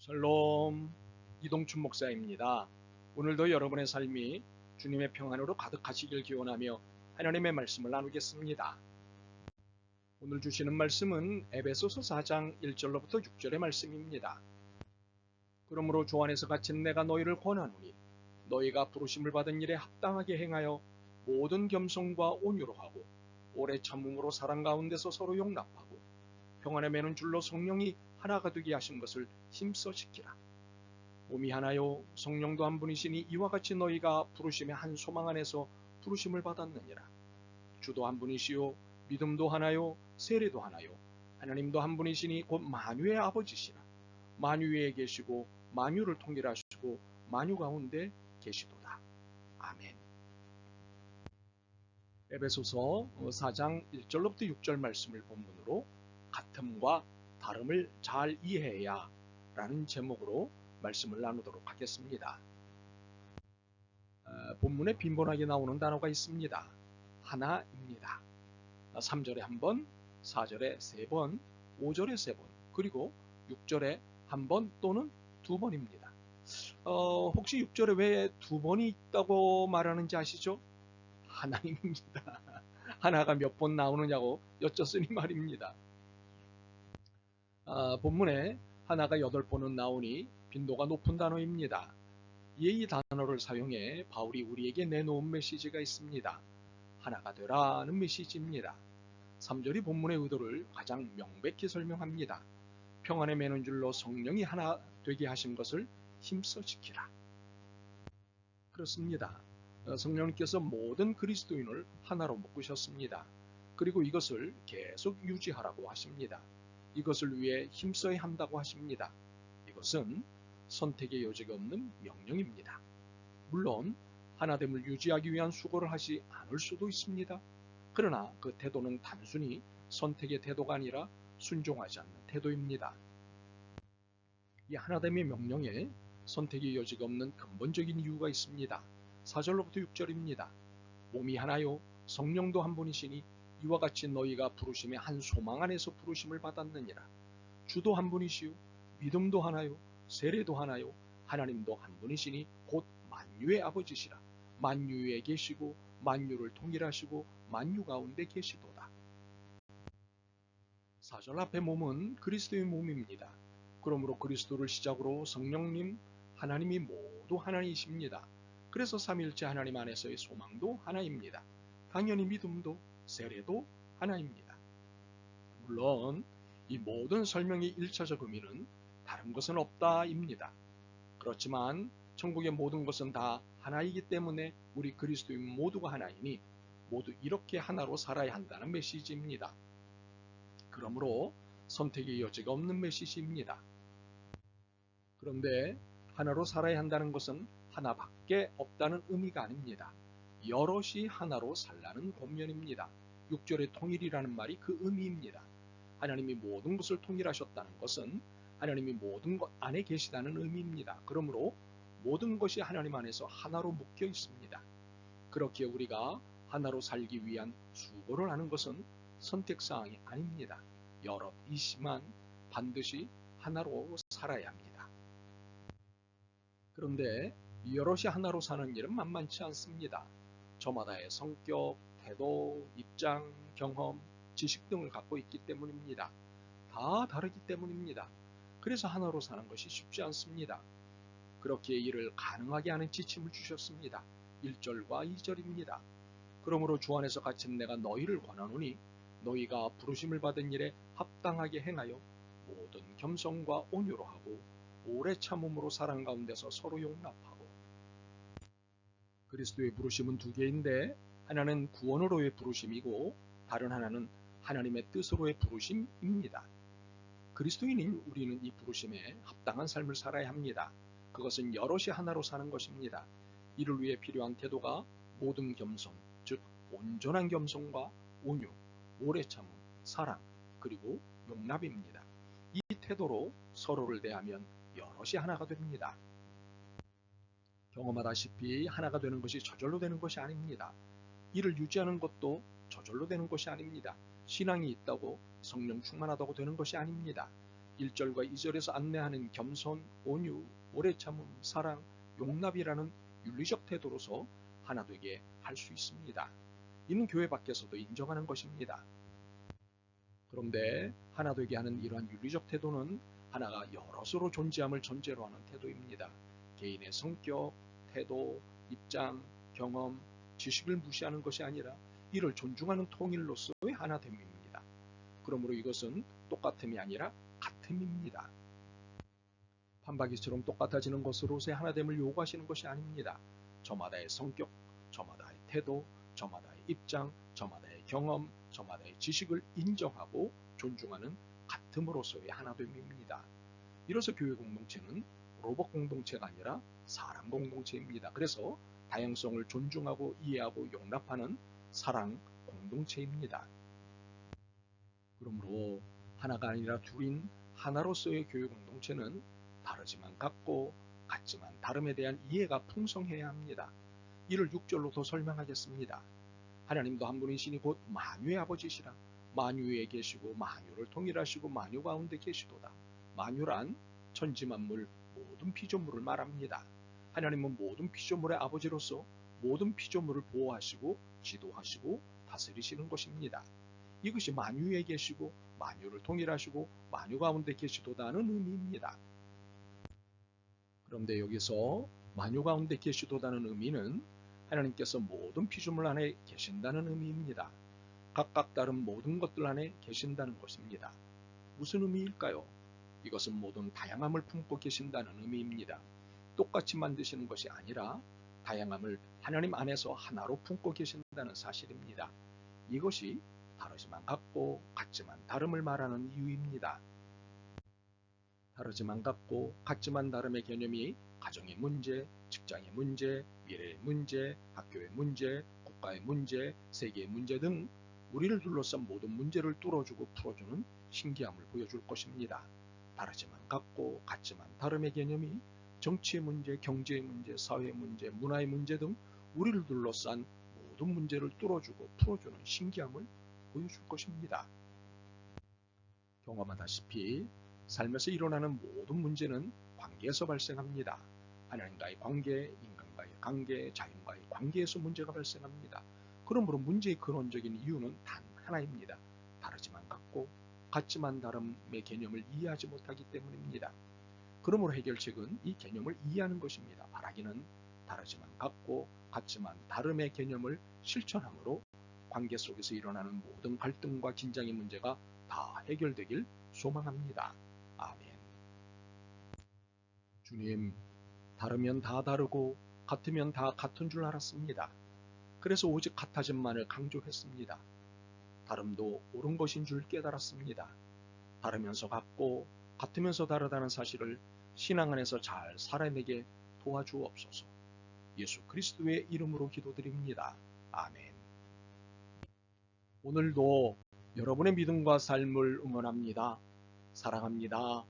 샬롬, 이동춘 목사입니다. 오늘도 여러분의 삶이 주님의 평안으로 가득하시길 기원하며 하나님의 말씀을 나누겠습니다. 오늘 주시는 말씀은 에베소서 4장 1절로부터 6절의 말씀입니다. 그러므로 주 안에서 갇힌 내가 너희를 권하노니 너희가 부르심을 받은 일에 합당하게 행하여 모든 겸손과 온유로 하고 오래 참음으로 사랑 가운데서 서로 용납하고 평안에 매는 줄로 성령이 하나가 되게 하신 것을 힘써 지키라. 몸이 하나요 성령도 한 분이시니 이와 같이 너희가 부르심의 한 소망 안에서 부르심을 받았느니라. 주도 한 분이시요 믿음도 하나요 세례도 하나요 하나님도 한 분이시니 곧 만유의 아버지시라. 만유 위에 계시고 만유를 통일하시고 만유 가운데 계시도다. 아멘. 에베소서 4장 1절로부터 6절 말씀을 본문으로 같음과 다름을 잘 이해해야 라는 제목으로 말씀을 나누도록 하겠습니다. 본문에 빈번하게 나오는 단어가 있습니다. 하나입니다. 3절에 한 번, 4절에 3번, 5절에 3번, 그리고 6절에 한 번 또는 2번입니다. 혹시 6절에 왜 2번이 있다고 말하는지 아시죠? 하나님입니다. 하나가 몇 번 나오느냐고 여쭙으니 말입니다. 본문에 하나가 8번은 나오니 빈도가 높은 단어입니다. 이에 이 단어를 사용해 바울이 우리에게 내놓은 메시지가 있습니다. 하나가 되라는 메시지입니다. 3절이 본문의 의도를 가장 명백히 설명합니다. 평안에 매는 줄로 성령이 하나 되게 하신 것을 힘써 지키라. 그렇습니다. 성령님께서 모든 그리스도인을 하나로 묶으셨습니다. 그리고 이것을 계속 유지하라고 하십니다. 이것을 위해 힘써야 한다고 하십니다. 이것은 선택의 여지가 없는 명령입니다. 물론 하나됨을 유지하기 위한 수고를 하지 않을 수도 있습니다. 그러나 그 태도는 단순히 선택의 태도가 아니라 순종하지 않는 태도입니다. 이 하나됨의 명령에 선택의 여지가 없는 근본적인 이유가 있습니다. 4절로부터 6절입니다. 몸이 하나요 성령도 한 분이시니 이와 같이 너희가 부르심의 한 소망 안에서 부르심을 받았느니라. 주도 한 분이시요 믿음도 하나요 세례도 하나요 하나님도 한 분이시니 곧 만유의 아버지시라. 만유 위에 계시고 만유를 통일하시고 만유 가운데 계시도다. 4절 앞의 몸은 그리스도의 몸입니다. 그러므로 그리스도를 시작으로 성령님 하나님이 모두 하나이십니다. 그래서 삼위일체 하나님 안에서의 소망도 하나입니다. 당연히 믿음도 세례도 하나입니다. 물론 이 모든 설명의 1차적 의미는 다른 것은 없다입니다. 그렇지만 천국의 모든 것은 다 하나이기 때문에 우리 그리스도인 모두가 하나이니 모두 이렇게 하나로 살아야 한다는 메시지입니다. 그러므로 선택의 여지가 없는 메시지입니다. 그런데 하나로 살아야 한다는 것은 하나밖에 없다는 의미가 아닙니다. 여럿이 하나로 살라는 권면입니다. 6절의 통일이라는 말이 그 의미입니다. 하나님이 모든 것을 통일하셨다는 것은 하나님이 모든 것 안에 계시다는 의미입니다. 그러므로 모든 것이 하나님 안에서 하나로 묶여 있습니다. 그렇게 우리가 하나로 살기 위한 수고를 하는 것은 선택사항이 아닙니다. 여럿이지만 반드시 하나로 살아야 합니다. 그런데 여럿이 하나로 사는 일은 만만치 않습니다. 저마다의 성격, 태도, 입장, 경험, 지식 등을 갖고 있기 때문입니다. 다 다르기 때문입니다. 그래서 하나로 사는 것이 쉽지 않습니다. 그렇게 이를 가능하게 하는 지침을 주셨습니다. 1절과 2절입니다. 그러므로 주 안에서 갇힌 내가 너희를 권하노니 너희가 부르심을 받은 일에 합당하게 행하여 모든 겸손과 온유로 하고 오래 참음으로 사랑 가운데서 서로 용납하고. 그리스도의 부르심은 두 개인데 하나는 구원으로의 부르심이고 다른 하나는 하나님의 뜻으로의 부르심입니다. 그리스도인인 우리는 이 부르심에 합당한 삶을 살아야 합니다. 그것은 여럿이 하나로 사는 것입니다. 이를 위해 필요한 태도가 모든 겸손, 즉 온전한 겸손과 온유, 오래 참음, 사랑, 그리고 용납입니다. 이 태도로 서로를 대하면 여럿이 하나가 됩니다. 경험하다시피 하나가 되는 것이 저절로 되는 것이 아닙니다. 이를 유지하는 것도 저절로 되는 것이 아닙니다. 신앙이 있다고 성령 충만하다고 되는 것이 아닙니다. 1절과 2절에서 안내하는 겸손, 온유, 오래 참음, 사랑, 용납이라는 윤리적 태도로서 하나 되게 할 수 있습니다. 이는 교회 밖에서도 인정하는 것입니다. 그런데 하나 되게 하는 이러한 윤리적 태도는 하나가 여럿으로 존재함을 전제로 하는 태도입니다. 개인의 성격, 태도, 입장, 경험, 지식을 무시하는 것이 아니라 이를 존중하는 통일로서의 하나됨입니다. 그러므로 이것은 똑같음이 아니라 같음입니다. 판박이처럼 똑같아지는 것으로서의 하나됨을 요구하시는 것이 아닙니다. 저마다의 성격, 저마다의 태도, 저마다의 입장, 저마다의 경험, 저마다의 지식을 인정하고 존중하는 같음으로서의 하나됨입니다. 이로써 교회 공동체는 로봇 공동체가 아니라 사람 공동체입니다. 그래서 다양성을 존중하고 이해하고 용납하는 사랑 공동체입니다. 그러므로 하나가 아니라 둘인 하나로서의 교회 공동체는 다르지만 같고 같지만 다름에 대한 이해가 풍성해야 합니다. 이를 6절로 더 설명하겠습니다. 하나님도 한 분이시니 곧 만유의 아버지시라. 만유에 계시고 만유를 통일하시고 만유 가운데 계시도다. 만유란 천지만물 모든 피조물을 말합니다. 하나님은 모든 피조물의 아버지로서 모든 피조물을 보호하시고 지도하시고 다스리시는 것입니다. 이것이 만유에 계시고 만유를 통일하시고 만유 가운데 계시도다는 의미입니다. 그런데 여기서 만유 가운데 계시도다는 의미는 하나님께서 모든 피조물 안에 계신다는 의미입니다. 각각 다른 모든 것들 안에 계신다는 것입니다. 무슨 의미일까요? 이것은 모든 다양함을 품고 계신다는 의미입니다. 똑같이 만드시는 것이 아니라 다양함을 하나님 안에서 하나로 품고 계신다는 사실입니다. 이것이 다르지만 같고 같지만 다름을 말하는 이유입니다. 다르지만 같고 같지만 다름의 개념이 가정의 문제, 직장의 문제, 미래의 문제, 학교의 문제, 국가의 문제, 세계의 문제 등 우리를 둘러싼 모든 문제를 뚫어주고 풀어주는 신기함을 보여줄 것입니다. 다르지만 같고 같지만 다름의 개념이 정치의 문제, 경제의 문제, 사회의 문제, 문화의 문제 등 우리를 둘러싼 모든 문제를 뚫어주고 풀어주는 신기함을 보여줄 것입니다. 경험하다시피 삶에서 일어나는 모든 문제는 관계에서 발생합니다. 하나님과의 관계, 인간과의 관계, 자연과의 관계에서 문제가 발생합니다. 그러므로 문제의 근원적인 이유는 단 하나입니다. 다르지만 같고 같지만 다름의 개념을 이해하지 못하기 때문입니다. 그러므로 해결책은 이 개념을 이해하는 것입니다. 바라기는 다르지만 같고 같지만 다름의 개념을 실천함으로 관계 속에서 일어나는 모든 갈등과 긴장의 문제가 다 해결되길 소망합니다. 아멘. 주님, 다르면 다 다르고 같으면 다 같은 줄 알았습니다. 그래서 오직 같아짐만을 강조했습니다. 다름도 옳은 것인 줄 깨달았습니다. 다르면서 같고 같으면서 다르다는 사실을 신앙 안에서 잘 살아내게 도와주옵소서. 예수 그리스도의 이름으로 기도드립니다. 아멘. 오늘도 여러분의 믿음과 삶을 응원합니다. 사랑합니다.